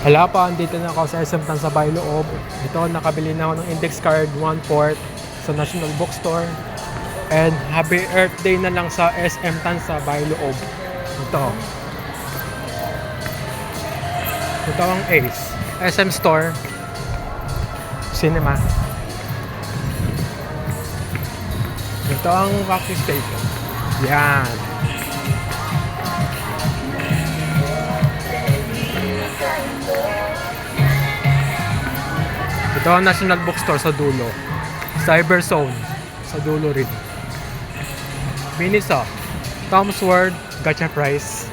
Hala pa, andito na ako sa SM Tansabay Loob. Ito, nakabili na ako ng index card 1/4 sa National Bookstore. And happy Earth Day na lang sa SM Tansabay Loob. Ito. Ito ang Ace. SM Store. Cinema. Ito ang Rocky Station. Yan. Ito ang National Bookstore sa dulo. Cyber Zone sa dulo rin. Miniso. Tom's World, Gacha Price.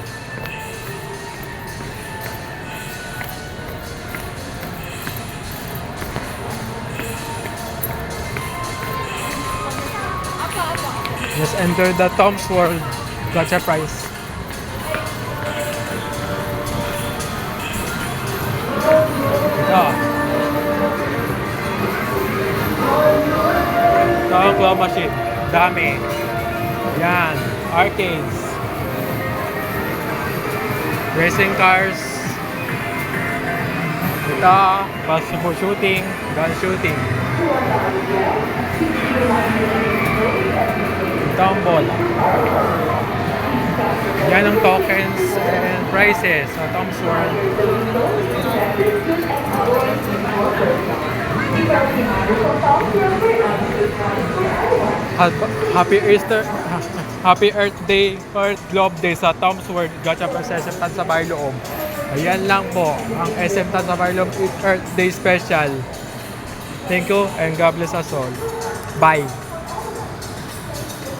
Let's enter the Tom's World, Gacha Price. Ito. Ito ang claw machine. Dami. Yan. Arcades. Racing cars. Ito. Basketball shooting. Gun shooting. Ito ang bola. Yan ang tokens and prices sa Tom's World. Happy Easter, Happy Earth Day, Earth Globe Day sa Tom's World, Gacha Price SM Tansabay Loob. Ayan lang po ang SM Tansabay Loob Earth Day Special. Thank you and God bless us all. Bye!